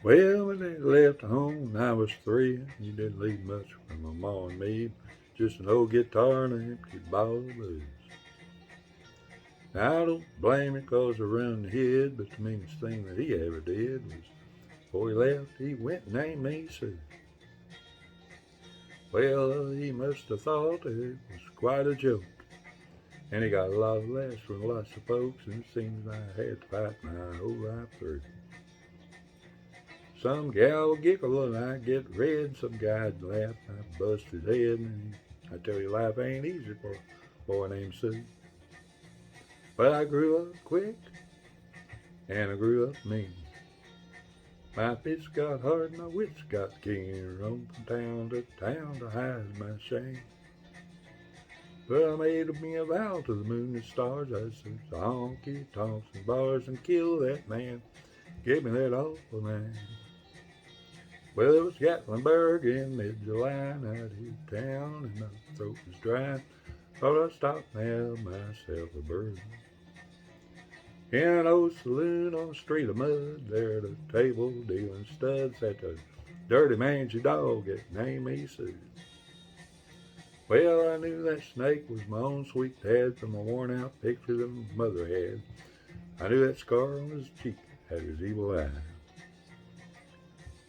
Well, when they left home when I was 3, he didn't leave much for my ma and me, just an old guitar and an empty bottle of booze. Now, I don't blame him 'cause around the head, but the meanest thing that he ever did was before he left, he went and named me Sue. Well, he must have thought it was quite a joke, and he got a lot of laughs from lots of folks, and it seems I had to fight my whole life through. Some gal would giggle and I'd get red, some guy'd laugh, I'd bust his head, and I tell you life ain't easy for a boy named Sue. But I grew up quick, and I grew up mean. My fists got hard, my wits got keen, roamed from town to hide my shame. But I made me a vow to the moon and stars, I said, honky tonks and bars, and kill that man, gave me that awful name. Well, it was Gatlinburg in mid-July, and I'd hit town, and my throat was dry. Thought I'd stop and have myself a brew. In an old saloon on a street of mud, there at a table dealing studs, sat the dirty mangy dog that named me Sue. Well, I knew that snake was my own sweet dad from a worn-out picture that my mother had. I knew that scar on his cheek had his evil eye.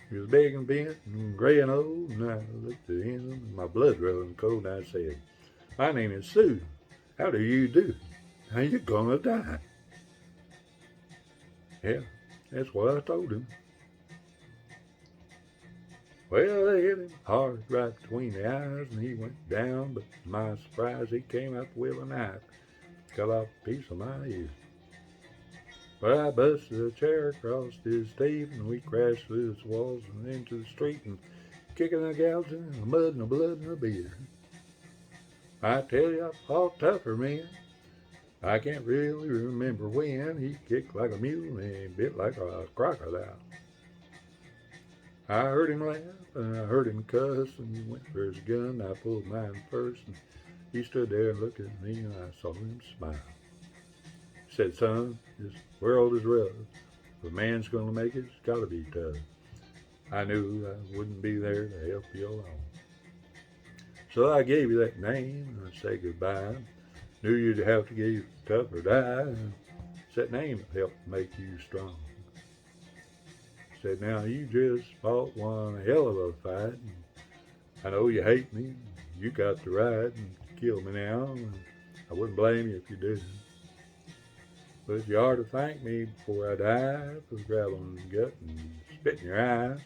He was big and bent and gray and old, and I looked at him, and my blood running cold, and I said, my name is Sue. How do you do? How you gonna die? Yeah, that's what I told him. Well, they hit him hard right between the eyes, and he went down, but to my surprise, he came out with a knife, cut off a piece of my ear. But I busted a chair across his teeth, and we crashed through the walls and into the street, and kicking and gouging, and the mud and the blood and the beer. I tell you, I fought tougher, man. I can't really remember when. He kicked like a mule and he bit like a crocodile. I heard him laugh and I heard him cuss, and he went for his gun. I pulled mine first, and he stood there and looked at me, and I saw him smile. He said, son, this world is rough. If a man's going to make it, it's got to be tough. I knew I wouldn't be there to help you along. So I gave you that name, and I said goodbye. Knew you'd have to get tough or die. It's that name that helped make you strong. Said, now you just fought one hell of a fight. And I know you hate me. You got the right and kill me now. And I wouldn't blame you if you did. But you ought to thank me before I die for grabbing your gut and spitting your eye.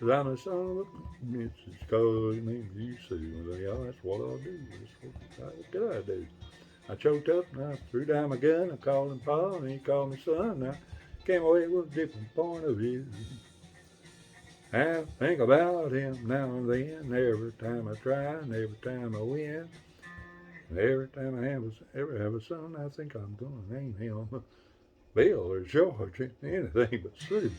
Cause I'm a son of a bitch. It's cause your name you Sue. Well, yeah, that's what I'll do. What did I do? I choked up and I threw down my gun. I called him Pa and he called me son. I came away with a different point of view. I think about him now and then, every time I try and every time I win. And every time I ever have a son, I think I'm gonna name him Bill or George, anything but Sue.